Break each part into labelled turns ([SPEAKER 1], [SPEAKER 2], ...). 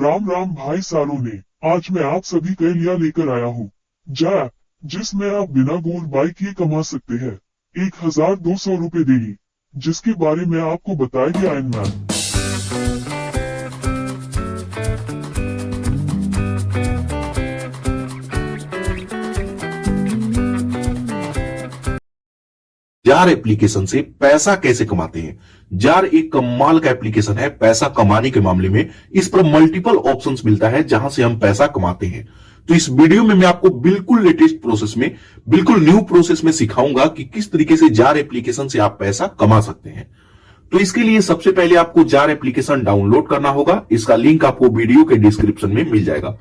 [SPEAKER 1] राम राम भाई सालों ने। आज मैं आप सभी के लिए लेकर आया हूँ जैप, जिसमें आप बिना गोल्ड बाय किए कमा सकते हैं 1200 रुपए डेली, जिसके बारे में आपको बताएगी आयन मैन।
[SPEAKER 2] जार एप्लीकेशन से पैसा कैसे कमाते हैं। जार एक कमाल का एप्लीकेशन है पैसा कमाने के मामले में। इस पर मल्टीपल ऑप्शंस मिलता है जहां से हम पैसा कमाते हैं। तो इस वीडियो में मैं आपको बिल्कुल लेटेस्ट प्रोसेस में, बिल्कुल न्यू प्रोसेस में सिखाऊंगा कि किस तरीके से जार एप्लीकेशन से आप पैसा कमा सकते हैं। तो इसके लिए सबसे पहले आपको जार एप्लीकेशन डाउनलोड करना होगा। इसका लिंक आपको वीडियो के डिस्क्रिप्शन में मिल जाएगा।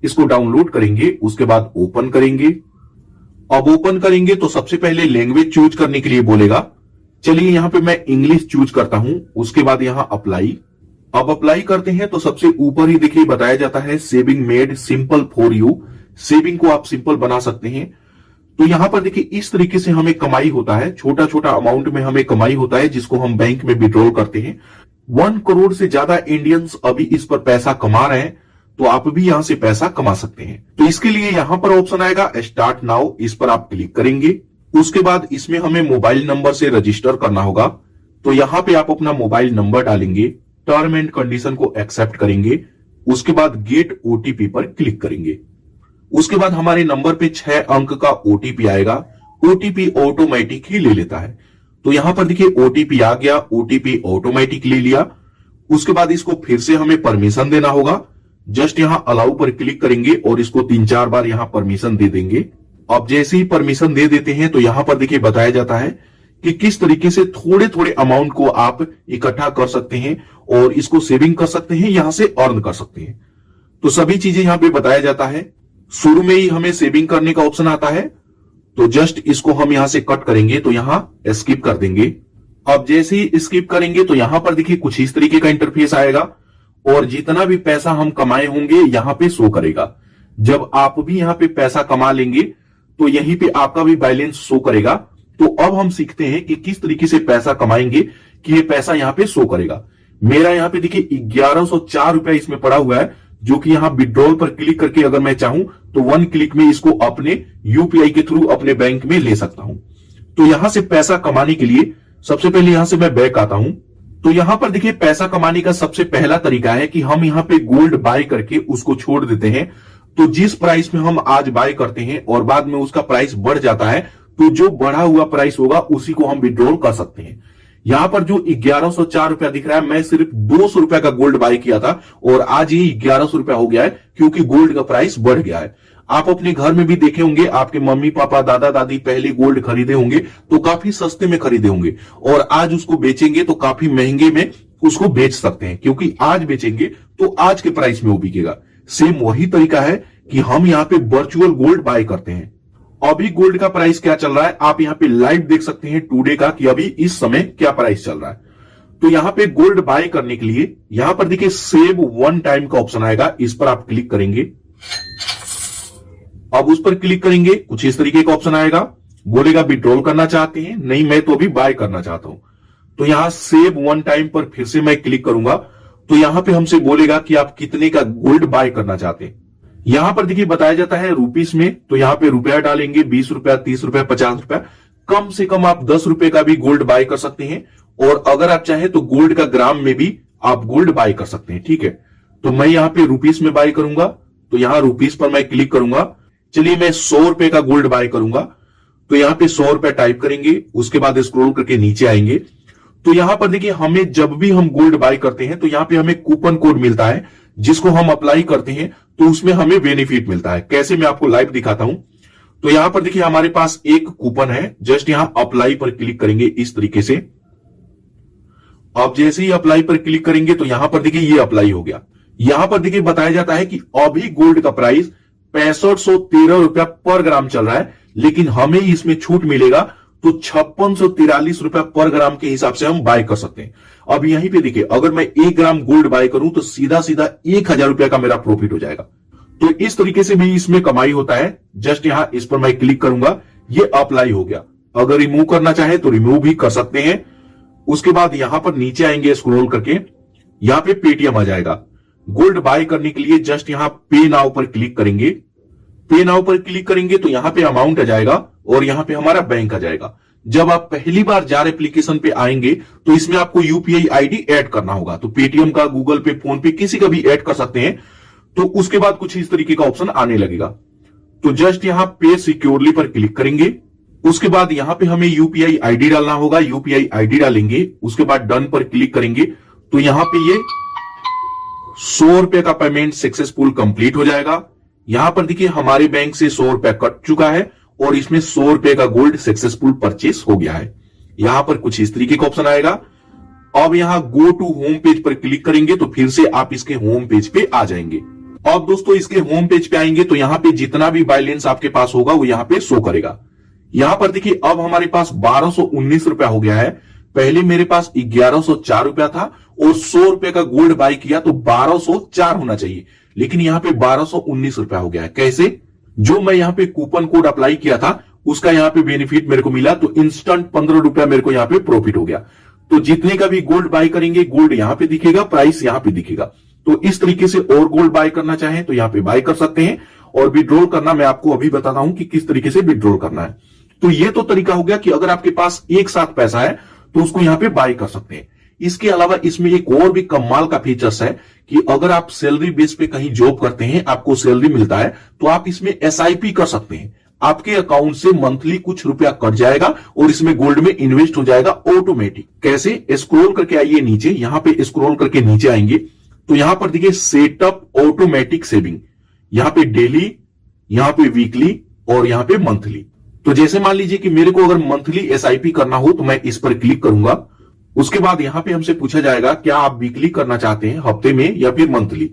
[SPEAKER 2] इसको डाउनलोड करेंगे, उसके बाद ओपन करेंगे। अब ओपन करेंगे तो सबसे पहले लैंग्वेज चूज करने के लिए बोलेगा। चलिए यहां पे मैं इंग्लिश चूज करता हूं। उसके बाद यहां अप्लाई। अब अप्लाई करते हैं तो सबसे ऊपर ही देखिए बताया जाता है saving made simple for you. Saving को आप सिंपल बना सकते हैं। तो यहां पर देखिए इस तरीके से हमें कमाई होता है। छोटा छोटा अमाउंट में हमें कमाई होता है जिसको हम बैंक में विड्रॉल करते हैं। 1 करोड़ से ज्यादा इंडियंस अभी इस पर पैसा कमा रहे हैं। तो आप भी यहां से पैसा कमा सकते हैं। तो इसके लिए यहां पर ऑप्शन आएगा स्टार्ट नाउ, इस पर आप क्लिक करेंगे। उसके बाद इसमें हमें मोबाइल नंबर से रजिस्टर करना होगा। तो यहां पे आप अपना मोबाइल नंबर डालेंगे, टर्म एंड कंडीशन को एक्सेप्ट करेंगे। उसके बाद गेट ओटीपी पर क्लिक करेंगे। उसके बाद हमारे नंबर पे 6 अंक का ओटीपी आएगा। ओटीपी ऑटोमेटिक ही ले लेता है। तो यहां पर देखिए ओटीपी आ गया, ओटीपी ऑटोमेटिक ले लिया। उसके बाद इसको फिर से हमें परमिशन देना होगा। जस्ट यहां अलाउ पर क्लिक करेंगे और इसको 3-4 बार यहां परमिशन दे देंगे। अब जैसे ही परमिशन दे देते हैं तो यहां पर देखिए बताया जाता है कि किस तरीके से थोड़े थोड़े अमाउंट को आप इकट्ठा कर सकते हैं और इसको सेविंग कर सकते हैं, यहां से अर्न कर सकते हैं। तो सभी चीजें यहां पे बताया जाता है। शुरू में ही हमें सेविंग करने का ऑप्शन आता है। तो जस्ट इसको हम यहां से कट करेंगे तो यहां स्किप कर देंगे। अब जैसे ही स्किप करेंगे तो यहां पर देखिए कुछ इस तरीके का इंटरफेस आएगा और जितना भी पैसा हम कमाए होंगे यहां पे शो करेगा। जब आप भी यहां पे पैसा कमा लेंगे तो यहीं पे आपका भी बैलेंस शो करेगा। तो अब हम सीखते हैं कि किस तरीके से पैसा कमाएंगे कि ये पैसा यहां पे शो करेगा। मेरा यहां पे देखिए 1104 रुपया इसमें पड़ा हुआ है, जो कि यहां विड्रॉल पर क्लिक करके अगर मैं चाहूं तो 1 क्लिक में इसको अपने यूपीआई के थ्रू अपने बैंक में ले सकता हूं। तो यहां से पैसा कमाने के लिए सबसे पहले यहां से मैं बैक आता हूं। तो यहां पर देखिए पैसा कमाने का सबसे पहला तरीका है कि हम यहां पे गोल्ड बाय करके उसको छोड़ देते हैं। तो जिस प्राइस में हम आज बाय करते हैं और बाद में उसका प्राइस बढ़ जाता है, तो जो बढ़ा हुआ प्राइस होगा उसी को हम विड्रॉल कर सकते हैं। यहां पर जो 1104 रुपया दिख रहा है, मैं सिर्फ 200 रुपया का गोल्ड बाय किया था और आज ये 1100 रुपया हो गया है क्योंकि गोल्ड का प्राइस बढ़ गया है। आप अपने घर में भी देखे होंगे, आपके मम्मी पापा दादा दादी पहले गोल्ड खरीदे होंगे तो काफी सस्ते में खरीदे होंगे और आज उसको बेचेंगे तो काफी महंगे में उसको बेच सकते हैं, क्योंकि आज बेचेंगे तो आज के प्राइस में वो बिकेगा। सेम वही तरीका है कि हम यहाँ पे वर्चुअल गोल्ड बाय करते हैं। अभी गोल्ड का प्राइस क्या चल रहा है आप यहाँ पे लाइव देख सकते हैं टुडे का, कि अभी इस समय क्या प्राइस चल रहा है। तो यहाँ पे गोल्ड बाय करने के लिए यहां पर देखिए सेव 1 टाइम का ऑप्शन आएगा, इस पर आप क्लिक करेंगे। अब उस पर क्लिक करेंगे, कुछ इस तरीके का ऑप्शन आएगा। बोलेगा विड्रॉल करना चाहते हैं, नहीं मैं तो अभी बाय करना चाहता हूं। तो यहां सेव 1 टाइम पर फिर से मैं क्लिक करूंगा। तो यहां पे हमसे बोलेगा कि आप कितने का गोल्ड बाय करना चाहते हैं। यहां पर देखिए बताया जाता है रुपीस में। तो यहां पे रुपया डालेंगे, 20 रुपया, 30 रुपया, 50 रुपया। कम से कम आप 10 रुपए का भी गोल्ड बाय कर सकते हैं और अगर आप चाहें तो गोल्ड का ग्राम में भी आप गोल्ड बाय कर सकते हैं। ठीक है, तो मैं यहां पे रुपीस में बाय करूंगा। तो यहां रुपीस पर मैं क्लिक करूंगा। चलिए मैं 100 रुपए का गोल्ड बाय करूंगा। तो यहां पे 100 रुपए टाइप करेंगे, उसके बाद स्क्रॉल करके नीचे आएंगे। तो यहां पर देखिए हमें जब भी हम गोल्ड बाय करते हैं तो यहां पे हमें कूपन कोड मिलता है, जिसको हम अप्लाई करते हैं तो उसमें हमें बेनिफिट मिलता है। कैसे, मैं आपको लाइव दिखाता हूं। तो यहां पर देखिए हमारे पास एक कूपन है, जस्ट यहां अप्लाई पर क्लिक करेंगे इस तरीके से। अब जैसे ही अप्लाई पर क्लिक करेंगे तो यहां पर देखिए ये अप्लाई हो गया। यहां पर देखिए बताया जाता है कि अभी गोल्ड का प्राइस 6513 रुपया पर ग्राम चल रहा है, लेकिन हमें इसमें छूट मिलेगा तो 5643 रुपया पर ग्राम के हिसाब से हम बाय कर सकते हैं। अब यहीं पे देखिए अगर मैं 1 ग्राम गोल्ड बाय करूं तो सीधा सीधा 1000 रुपया का मेरा प्रॉफिट हो जाएगा। तो इस तरीके से भी इसमें कमाई होता है। जस्ट यहां इस पर मैं क्लिक करूंगा, ये अप्लाई हो गया। अगर रिमूव करना चाहे तो रिमूव भी कर सकते हैं। उसके बाद यहां पर नीचे आएंगे स्क्रॉल करके, यहां पे पेटीएम आ जाएगा। गोल्ड बाय करने के लिए जस्ट यहां पे नाउ पर क्लिक करेंगे। पे नाउ पर क्लिक करेंगे तो यहां पे अमाउंट आ जाएगा और यहां पे हमारा बैंक आ जाएगा। जब आप पहली बार जार एप्लीकेशन पे आएंगे तो इसमें आपको यूपीआई आईडी ऐड करना होगा। तो पेटीएम का, गूगल पे, फोन पे, किसी का भी ऐड कर सकते हैं। तो उसके बाद कुछ इस तरीके का ऑप्शन आने लगेगा। तो जस्ट यहां पे सिक्योरली पर क्लिक करेंगे। उसके बाद यहां पे हमें यूपीआई आईडी डालना होगा। यूपीआई आईडी डालेंगे, उसके बाद डन पर क्लिक करेंगे तो यहां पे ये 100 रुपए का पेमेंट सक्सेसफुल कंप्लीट हो जाएगा। यहां पर देखिए हमारे बैंक से 100 रुपया कट चुका है और इसमें 100 रुपए का गोल्ड सक्सेसफुल परचेस हो गया है। यहां पर कुछ इस तरीके का ऑप्शन आएगा। अब यहां गो टू होम पेज पर क्लिक करेंगे तो फिर से आप इसके होम पेज पे आ जाएंगे। अब दोस्तों इसके होम पेज पे आएंगे तो यहां पे जितना भी बैलेंस आपके पास होगा वो यहां पे शो करेगा। यहां पर देखिए अब हमारे पास 1219 रुपया हो गया है। पहले मेरे पास 1104 रुपया था और 100 रुपए का गोल्ड बाय किया तो 1204 होना चाहिए, लेकिन यहां पे 1219 रुपया हो गया है। कैसे? जो मैं यहां पे कूपन कोड अप्लाई किया था उसका यहां पे बेनिफिट मेरे को मिला तो इंस्टेंट 15 रुपया मेरे को यहां पे प्रॉफिट हो गया। तो जितने का भी गोल्ड बाय करेंगे गोल्ड यहां पे दिखेगा, प्राइस यहां पे दिखेगा। तो इस तरीके से और गोल्ड बाय करना चाहें तो यहां पे बाय कर सकते हैं। और विड्रॉल करना मैं आपको अभी बताता हूं कि किस तरीके से विड्रॉल करना है। तो ये तो तरीका हो गया कि अगर आपके पास एक साथ पैसा है तो उसको यहां पे बाय कर सकते हैं। इसके अलावा इसमें एक और भी कमाल का फीचर्स है कि अगर आप सैलरी बेस पे कहीं जॉब करते हैं, आपको सैलरी मिलता है, तो आप इसमें एसआईपी कर सकते हैं। आपके अकाउंट से मंथली कुछ रुपया कट जाएगा और इसमें गोल्ड में इन्वेस्ट हो जाएगा ऑटोमेटिक। कैसे? स्क्रॉल करके आइए नीचे, यहां पे स्क्रॉल करके नीचे आएंगे तो यहां पर देखिए सेटअप ऑटोमेटिक सेविंग, यहां पे डेली, यहां पे वीकली और यहां पे मंथली। तो जैसे मान लीजिए कि मेरे को अगर मंथली एसआईपी करना हो तो मैं इस पर क्लिक करूंगा। उसके बाद यहां पे हमसे पूछा जाएगा क्या आप वीकली करना चाहते हैं, हफ्ते में या फिर मंथली।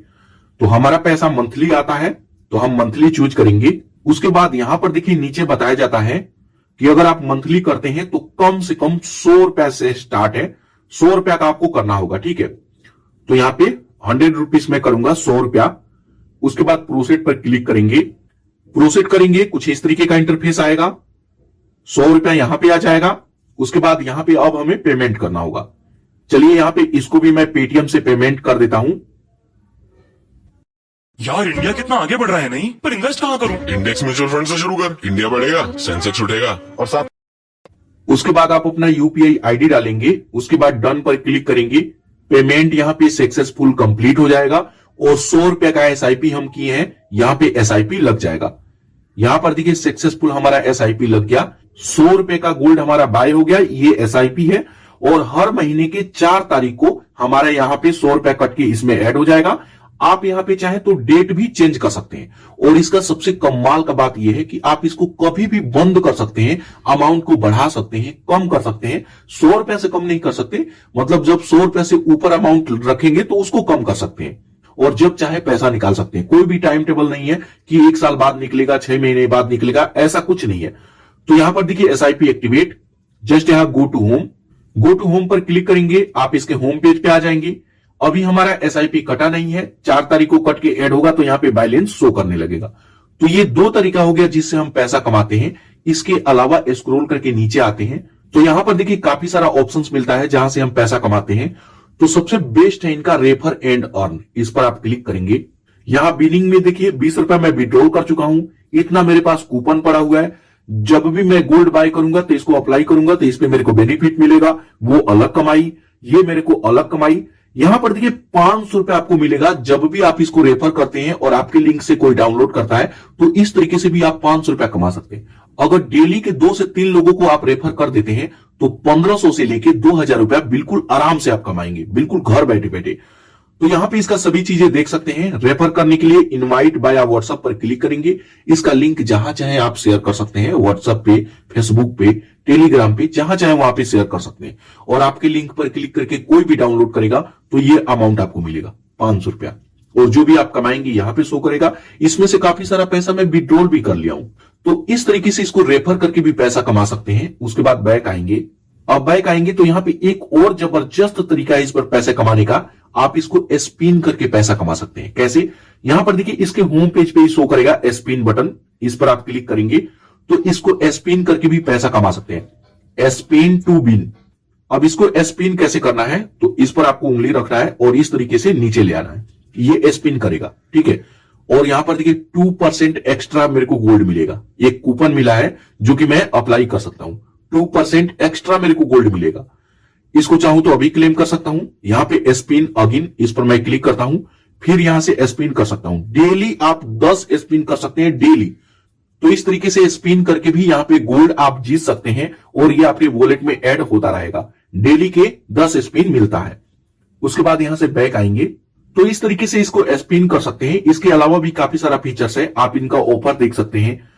[SPEAKER 2] तो हमारा पैसा मंथली आता है तो हम मंथली चूज करेंगे। उसके बाद यहां पर देखिए नीचे बताया जाता है कि अगर आप मंथली करते हैं तो कम से कम 100 रुपया से स्टार्ट है। 100 रुपया का आपको करना होगा, ठीक है। तो यहां पे 100 रुपीज में करूंगा 100 रुपया। उसके बाद प्रोसीड पर क्लिक करेंगे। प्रोसीड करेंगे, कुछ इस तरीके का इंटरफेस आएगा। 100 रुपया यहां पे आ जाएगा। उसके बाद यहां पे अब हमें पेमेंट करना होगा। चलिए यहां पे इसको भी मैं पेटीएम से पेमेंट कर देता हूं।
[SPEAKER 3] यार इंडिया कितना आगे बढ़ रहा है नहीं, पर इन्वेस्ट कहां करूं?
[SPEAKER 4] इंडेक्स म्यूचुअल फंड से शुरू कर, इंडिया बढ़ेगा, सेंसेक्स उठेगा और साथ।
[SPEAKER 2] उसके बाद आप अपना यूपीआई आईडी डालेंगे। उसके बाद डन पर क्लिक करेंगे। पेमेंट यहां पे सक्सेसफुल कंप्लीट हो जाएगा और 100 रुपए का एसआईपी हम किए हैं, यहां पे एसआईपी लग जाएगा। यहां पर देखिए सक्सेसफुल हमारा एसआईपी लग गया। 100 रुपए का गोल्ड हमारा बाय हो गया, ये एसआईपी है। और हर महीने के 4 तारीख को हमारा यहां पे 100 रुपया कट के इसमें ऐड हो जाएगा। आप यहां पे चाहे तो डेट भी चेंज कर सकते हैं। और इसका सबसे कमाल का बात यह है कि आप इसको कभी भी बंद कर सकते हैं, अमाउंट को बढ़ा सकते हैं, कम कर सकते हैं। 100 रुपया से कम नहीं कर सकते, मतलब जब 100 रुपया से ऊपर अमाउंट रखेंगे तो उसको कम कर सकते हैं। और जब चाहे पैसा निकाल सकते हैं। कोई भी टाइम टेबल नहीं है कि 1 साल बाद निकलेगा, 6 महीने बाद निकलेगा, ऐसा कुछ नहीं है। तो यहां पर देखिए एसआईपी एक्टिवेट, जस्ट यहां go to home, go to home पर क्लिक करेंगे, आप इसके होम पेज पे आ जाएंगे। अभी हमारा एसआईपी कटा नहीं है, 4 तारीख को कट के ऐड होगा तो यहां पे बैलेंस शो करने लगेगा। तो ये 2 तरीका हो गया जिससे हम पैसा कमाते हैं। इसके अलावा स्क्रॉल करके नीचे आते हैं तो यहां पर देखिए काफी सारा ऑप्शंस मिलता है जहां से हम पैसा कमाते हैं। तो सबसे बेस्ट है इनका रेफर एंड अर्न, इस पर आप क्लिक करेंगे। यहां बिलिंग में देखिए 20 रुपया मैं विड्रॉल कर चुका हूं, इतना मेरे पास कूपन पड़ा हुआ है। जब भी मैं गोल्ड बाय करूंगा तो इसको अप्लाई करूंगा तो इसमें मेरे को बेनिफिट मिलेगा, वो अलग कमाई, ये मेरे को अलग कमाई। यहां पर देखिए 500 रुपया आपको मिलेगा जब भी आप इसको रेफर करते हैं और आपके लिंक से कोई डाउनलोड करता है। तो इस तरीके से भी आप 500 रुपया कमा सकते हैं। अगर डेली के 2 से 3 लोगों को आप रेफर कर देते हैं तो 1500 से लेके 2000 रुपया बिल्कुल आराम से आप कमाएंगे, बिल्कुल घर बैठे बैठे। तो यहां पे इसका सभी चीजें देख सकते हैं। रेफर करने के लिए इनवाइट बाय व्हाट्सएप पर क्लिक करेंगे। इसका लिंक जहां चाहे आप शेयर कर सकते हैं, व्हाट्सएप पे, फेसबुक पे, टेलीग्राम पे, जहां चाहे वहां पे शेयर कर सकते हैं। और आपके लिंक पर क्लिक करके कोई भी डाउनलोड करेगा तो ये अमाउंट आपको मिलेगा 500 रुपया। और जो भी आप कमाएंगे यहां पे शो करेगा। इसमें से काफी सारा पैसा मैं विड्रॉल भी कर लिया हूं। तो इस तरीके से इसको रेफर करके भी पैसा कमा सकते हैं। उसके बाद बैक आएंगे। अब बैक आएंगे तो यहां पे एक और जबरदस्त तरीका है इस पर पैसे कमाने का। आप इसको स्पिन करके पैसा कमा सकते हैं। कैसे? यहां पर देखिए इसके होम पेज पे ही शो करेगा स्पिन बटन, इस पर आप क्लिक करेंगे तो इसको स्पिन करके भी पैसा कमा सकते हैं। स्पिन टू बिन। अब इसको स्पिन कैसे करना है तो इस पर आपको उंगली रखना है और इस तरीके से नीचे ले आना है। ये स्पिन करेगा, ठीक है। और यहां पर देखिए 2% एक्स्ट्रा मेरे को गोल्ड मिलेगा, एक कूपन मिला है जो कि मैं अप्लाई कर सकता हूं। 2% एक्स्ट्रा मेरे को गोल्ड मिलेगा, इसको चाहूं तो अभी क्लेम कर सकता हूं। यहां पे स्पिन अगेन, इस पर मैं क्लिक करता हूं, फिर यहां से स्पिन कर सकता हूं। डेली आप 10 स्पिन कर सकते हैं डेली। तो इस तरीके से स्पिन करके भी यहां पे गोल्ड आप जीत सकते हैं और ये आपके वॉलेट में ऐड होता रहेगा। डेली के 10 स्पिन मिलता है। उसके बाद यहां से बैक आएंगे तो इस तरीके से इसको स्पिन कर सकते हैं। इसके अलावा भी काफी सारा फीचर्स है, आप इनका ऑफर देख सकते हैं।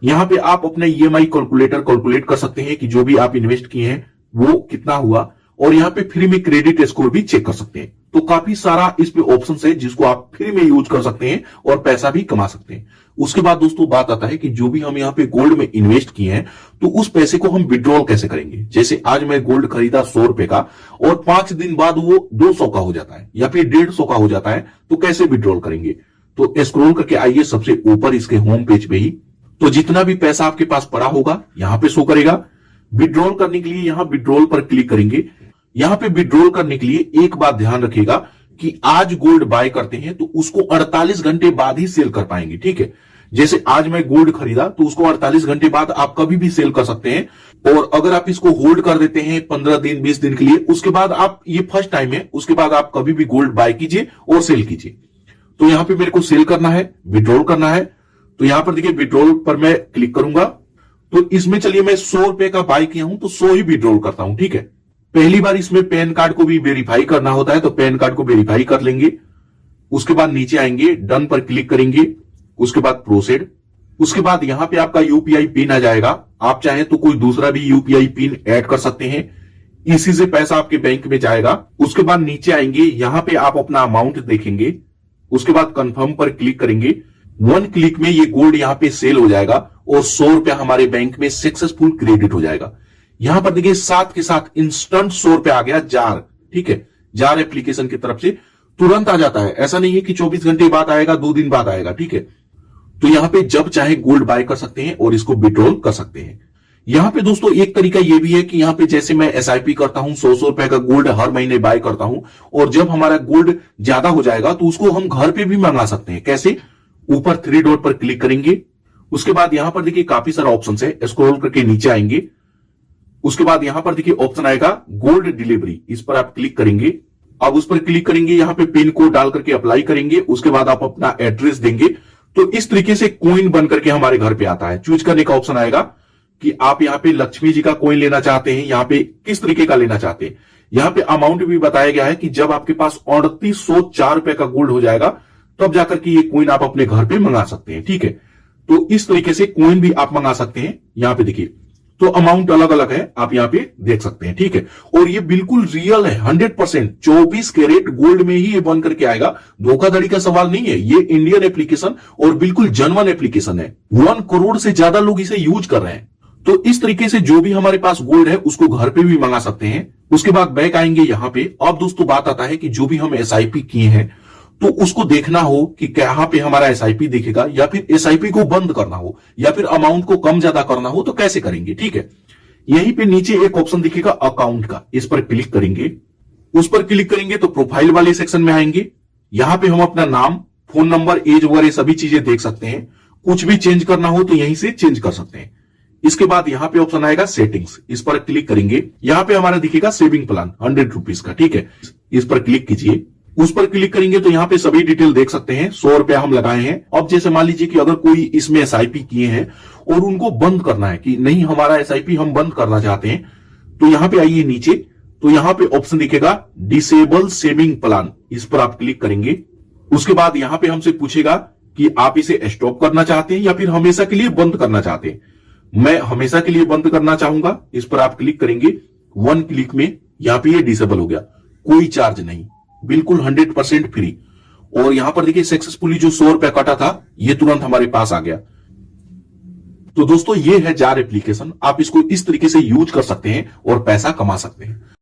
[SPEAKER 2] यहां पे आप अपने ईएमआई कैलकुलेट कर सकते हैं कि जो भी आप इन्वेस्ट किए हैं वो कितना हुआ, और यहां पे फ्री में क्रेडिट स्कोर भी चेक कर सकते हैं। तो काफी सारा इस पे ऑप्शन है जिसको आप फ्री में यूज कर सकते हैं और पैसा भी कमा सकते हैं। उसके बाद दोस्तों बात आता है कि जो भी हम यहाँ पे गोल्ड में इन्वेस्ट किए हैं तो उस पैसे को हम विड्रॉल कैसे करेंगे। जैसे आज मैं गोल्ड खरीदा 100 रुपए का और 5 दिन बाद वो 200 का हो जाता है या फिर 150 का हो जाता है, तो कैसे विड्रॉल करेंगे। तो स्क्रॉल करके आइए सबसे ऊपर इसके होम पेज पे ही, तो जितना भी पैसा आपके पास पड़ा होगा यहां पे शो करेगा। विड्रॉल करने के लिए यहां विड्रॉल पर क्लिक करेंगे। यहां पे विड्रॉल करने के लिए एक बात ध्यान रखिएगा कि आज गोल्ड बाय करते हैं तो उसको 48 घंटे बाद ही सेल कर पाएंगे, ठीक है। जैसे आज मैं गोल्ड खरीदा तो उसको 48 घंटे बाद आप कभी भी सेल कर सकते हैं। और अगर आप इसको होल्ड कर देते हैं 15 दिन 20 दिन के लिए, उसके बाद आप, ये फर्स्ट टाइम है, उसके बाद आप कभी भी गोल्ड बाय कीजिए और सेल कीजिए। तो यहां पे मेरे को सेल करना है, विड्रॉल करना है, तो यहां पर देखिए विड्रॉल पर मैं क्लिक करूंगा। तो इसमें चलिए मैं 100 रुपए का बाय किया हूं तो 100 ही विड्रॉल करता हूं, ठीक है। पहली बार इसमें पैन कार्ड को भी वेरीफाई करना होता है तो पैन कार्ड को वेरीफाई कर लेंगे। उसके बाद नीचे आएंगे, डन पर क्लिक करेंगे, उसके बाद प्रोसीड। उसके बाद यहां पे आपका यूपीआई पिन आ जाएगा। आप चाहें तो कोई दूसरा भी यूपीआई पिन ऐड कर सकते हैं, इसी से पैसा आपके बैंक में जाएगा। उसके बाद नीचे आएंगे, यहां पे आप अपना अमाउंट देखेंगे। उसके बाद कंफर्म पर क्लिक करेंगे। 1 क्लिक में ये गोल्ड यहां पे सेल हो जाएगा और 100 रुपया हमारे बैंक में सक्सेसफुल क्रेडिट हो जाएगा। यहां पर देखिए साथ के साथ इंस्टेंट 100 रुपया आ गया जार, ठीक है। जार एप्लीकेशन की तरफ से तुरंत आ जाता है, ऐसा नहीं है कि 24 घंटे बाद आएगा, 2 दिन बाद आएगा, ठीक है। तो यहां पे जब चाहे गोल्ड बाय कर सकते हैं और इसको विड्रॉल कर सकते हैं। यहां पे दोस्तों एक तरीका यह भी है कि यहां पे जैसे मैं एसआईपी करता हूं, 100 रुपए का गोल्ड हर महीने बाय करता हूं, और जब हमारा गोल्ड ज्यादा हो जाएगा तो उसको हम घर पे भी मंगा सकते हैं। कैसे? ऊपर 3 डॉट पर क्लिक करेंगे। उसके बाद यहां पर देखिए काफी सारा ऑप्शन है, स्क्रॉल करके नीचे आएंगे। उसके बाद यहां पर देखिए ऑप्शन आएगा गोल्ड डिलीवरी, इस पर आप क्लिक करेंगे। अब उस पर क्लिक करेंगे, यहां पे पिन कोड डाल करके अप्लाई करेंगे। उसके बाद आप अपना एड्रेस देंगे तो इस तरीके से कॉइन बन करके हमारे घर पे आता है। चूज करने का ऑप्शन आएगा कि आप यहां पे लक्ष्मी जी का कॉइन लेना चाहते हैं, यहां पे किस तरीके का लेना चाहते हैं। यहां पे अमाउंट भी बताया गया है कि जब आपके पास 3804 रुपए का गोल्ड हो जाएगा तब जाकर के ये कॉइन आप अपने घर पे मंगा सकते हैं, ठीक है। तो इस तरीके से कॉइन भी आप मंगा सकते हैं। यहां पे देखिए तो अमाउंट अलग अलग है, आप यहां पे देख सकते हैं, ठीक है। और ये बिल्कुल रियल है, 100% 24 कैरेट गोल्ड में ही ये बन करके आएगा। धोखाधड़ी का सवाल नहीं है, ये इंडियन एप्लीकेशन और बिल्कुल जेन्युइन एप्लीकेशन है। 1 करोड़ से ज्यादा लोग इसे यूज कर रहे हैं। तो इस तरीके से जो भी हमारे पास गोल्ड है उसको घर पे भी मंगा सकते हैं। उसके बाद बैक आएंगे यहां पे। अब दोस्तों बात आता है कि जो भी हम एसआईपी किए हैं तो उसको देखना हो कि कहां पे हमारा एसआईपी दिखेगा, या फिर एसआईपी को बंद करना हो, या फिर अमाउंट को कम ज्यादा करना हो तो कैसे करेंगे, ठीक है। यहीं पे नीचे एक ऑप्शन दिखेगा अकाउंट का, इस पर क्लिक करेंगे। उस पर क्लिक करेंगे तो प्रोफाइल वाले सेक्शन में आएंगे। यहां पे हम अपना नाम, फोन नंबर, एज वगैरह सभी चीजें देख सकते हैं। कुछ भी चेंज करना हो तो यहीं से चेंज कर सकते हैं। इसके बाद यहां पे ऑप्शन आएगा सेटिंग्स, इस पर क्लिक करेंगे। यहां पे हमारा दिखेगा सेविंग प्लान 100 रुपीज का, ठीक है। इस पर क्लिक कीजिए। उस पर क्लिक करेंगे तो यहां पे सभी डिटेल देख सकते हैं। 100 रुपया हम लगाए हैं। अब जैसे मान लीजिए कि अगर कोई इसमें एसआईपी किए हैं और उनको बंद करना है कि नहीं हमारा एसआईपी हम बंद करना चाहते हैं, तो यहां पे आइए नीचे, तो यहां पे ऑप्शन दिखेगा डिसेबल सेविंग प्लान, इस पर आप क्लिक करेंगे। उसके बाद यहां पे हमसे पूछेगा कि आप इसे स्टॉप करना चाहते हैं या फिर हमेशा के लिए बंद करना चाहते हैं। मैं हमेशा के लिए बंद करना चाहूंगा, इस पर आप क्लिक करेंगे। 1 क्लिक में यहां पे ये डिसेबल हो गया, कोई चार्ज नहीं, बिल्कुल 100% फ्री। और यहां पर देखिए सक्सेसफुली जो 100 रुपया कटा था ये तुरंत हमारे पास आ गया। तो दोस्तों ये है जार एप्लीकेशन, आप इसको इस तरीके से यूज कर सकते हैं और पैसा कमा सकते हैं।